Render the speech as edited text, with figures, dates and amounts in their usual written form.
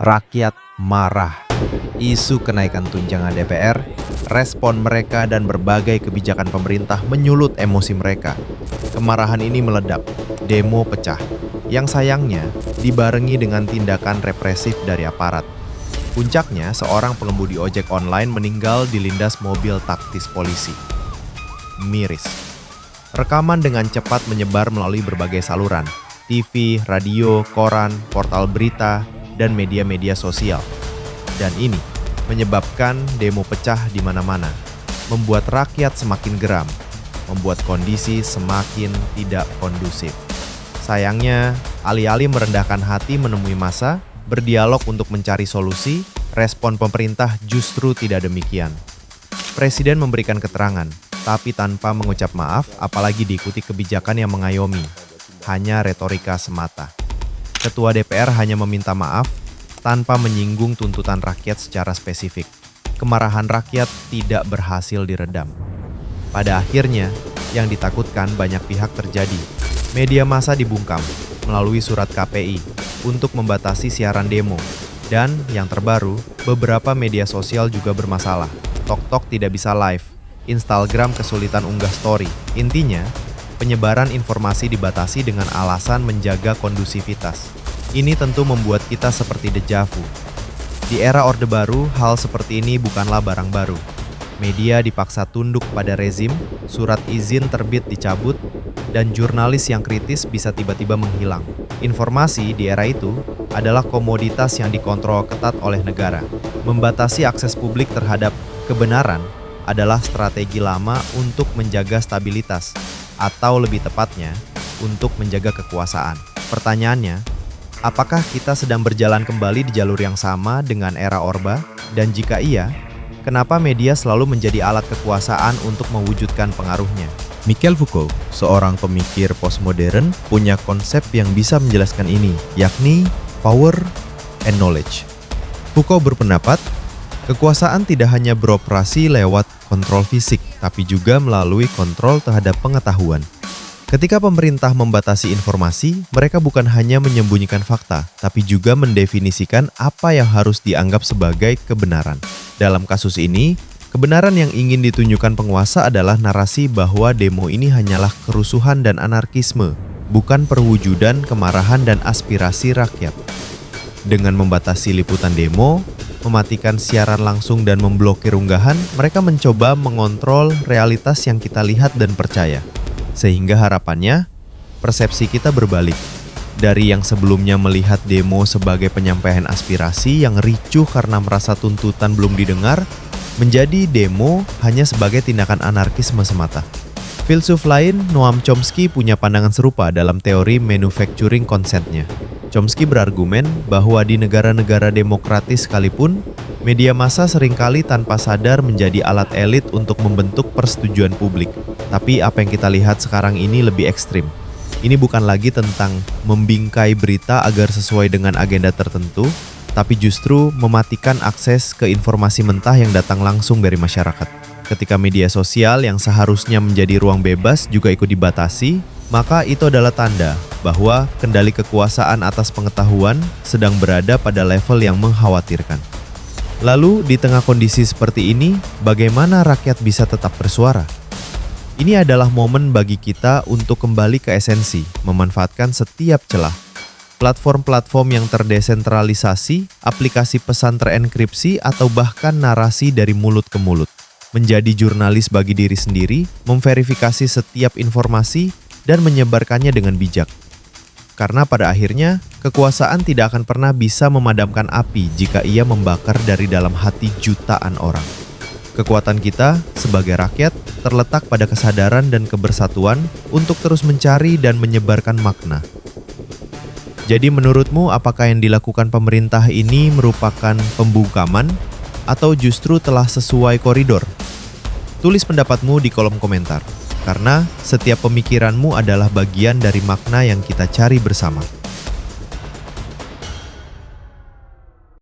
Rakyat marah. Isu kenaikan tunjangan DPR, respon mereka dan berbagai kebijakan pemerintah menyulut emosi mereka. Kemarahan ini meledak, demo pecah. Yang sayangnya dibarengi dengan tindakan represif dari aparat. Puncaknya, seorang pengemudi ojek online meninggal dilindas mobil taktis polisi. Miris. Rekaman dengan cepat menyebar melalui berbagai saluran, TV, radio, koran, portal berita, dan media-media sosial. Dan ini menyebabkan demo pecah di mana-mana, membuat rakyat semakin geram, membuat kondisi semakin tidak kondusif. Sayangnya, alih-alih merendahkan hati menemui massa, berdialog untuk mencari solusi, respon pemerintah justru tidak demikian. Presiden memberikan keterangan, tapi tanpa mengucap maaf, apalagi diikuti kebijakan yang mengayomi. Hanya retorika semata. Ketua DPR hanya meminta maaf tanpa menyinggung tuntutan rakyat secara spesifik. Kemarahan rakyat tidak berhasil diredam. Pada akhirnya, yang ditakutkan banyak pihak terjadi. Media massa dibungkam melalui surat KPI untuk membatasi siaran demo. Dan yang terbaru, beberapa media sosial juga bermasalah. TikTok tidak bisa live, Instagram kesulitan unggah story. Intinya, penyebaran informasi dibatasi dengan alasan menjaga kondusivitas. Ini tentu membuat kita seperti deja vu. Di era Orde Baru, hal seperti ini bukanlah barang baru. Media dipaksa tunduk pada rezim, surat izin terbit dicabut, dan jurnalis yang kritis bisa tiba-tiba menghilang. Informasi di era itu adalah komoditas yang dikontrol ketat oleh negara. Membatasi akses publik terhadap kebenaran adalah strategi lama untuk menjaga stabilitas, atau lebih tepatnya, untuk menjaga kekuasaan. Pertanyaannya, apakah kita sedang berjalan kembali di jalur yang sama dengan era Orba? Dan jika iya, kenapa media selalu menjadi alat kekuasaan untuk mewujudkan pengaruhnya? Michel Foucault, seorang pemikir postmodern, punya konsep yang bisa menjelaskan ini, yakni power and knowledge. Foucault berpendapat, kekuasaan tidak hanya beroperasi lewat kontrol fisik, tapi juga melalui kontrol terhadap pengetahuan. Ketika pemerintah membatasi informasi, mereka bukan hanya menyembunyikan fakta, tapi juga mendefinisikan apa yang harus dianggap sebagai kebenaran. Dalam kasus ini, kebenaran yang ingin ditunjukkan penguasa adalah narasi bahwa demo ini hanyalah kerusuhan dan anarkisme, bukan perwujudan kemarahan dan aspirasi rakyat. Dengan membatasi liputan demo, mematikan siaran langsung dan memblokir unggahan, mereka mencoba mengontrol realitas yang kita lihat dan percaya. Sehingga harapannya, persepsi kita berbalik. Dari yang sebelumnya melihat demo sebagai penyampaian aspirasi yang ricuh karena merasa tuntutan belum didengar, menjadi demo hanya sebagai tindakan anarkisme semata. Filsuf lain, Noam Chomsky, punya pandangan serupa dalam teori manufacturing consent-nya. Chomsky berargumen bahwa di negara-negara demokratis sekalipun, media massa seringkali tanpa sadar menjadi alat elit untuk membentuk persetujuan publik. Tapi apa yang kita lihat sekarang ini lebih ekstrim. Ini bukan lagi tentang membingkai berita agar sesuai dengan agenda tertentu, tapi justru mematikan akses ke informasi mentah yang datang langsung dari masyarakat. Ketika media sosial yang seharusnya menjadi ruang bebas juga ikut dibatasi, maka itu adalah tanda bahwa kendali kekuasaan atas pengetahuan sedang berada pada level yang mengkhawatirkan. Lalu, di tengah kondisi seperti ini, bagaimana rakyat bisa tetap bersuara? Ini adalah momen bagi kita untuk kembali ke esensi, memanfaatkan setiap celah. Platform-platform yang terdesentralisasi, aplikasi pesan terenkripsi, atau bahkan narasi dari mulut ke mulut. Menjadi jurnalis bagi diri sendiri, memverifikasi setiap informasi, dan menyebarkannya dengan bijak. Karena pada akhirnya, kekuasaan tidak akan pernah bisa memadamkan api jika ia membakar dari dalam hati jutaan orang. Kekuatan kita sebagai rakyat terletak pada kesadaran dan kebersatuan untuk terus mencari dan menyebarkan makna. Jadi menurutmu apakah yang dilakukan pemerintah ini merupakan pembungkaman atau justru telah sesuai koridor? Tulis pendapatmu di kolom komentar. Karena setiap pemikiranmu adalah bagian dari makna yang kita cari bersama.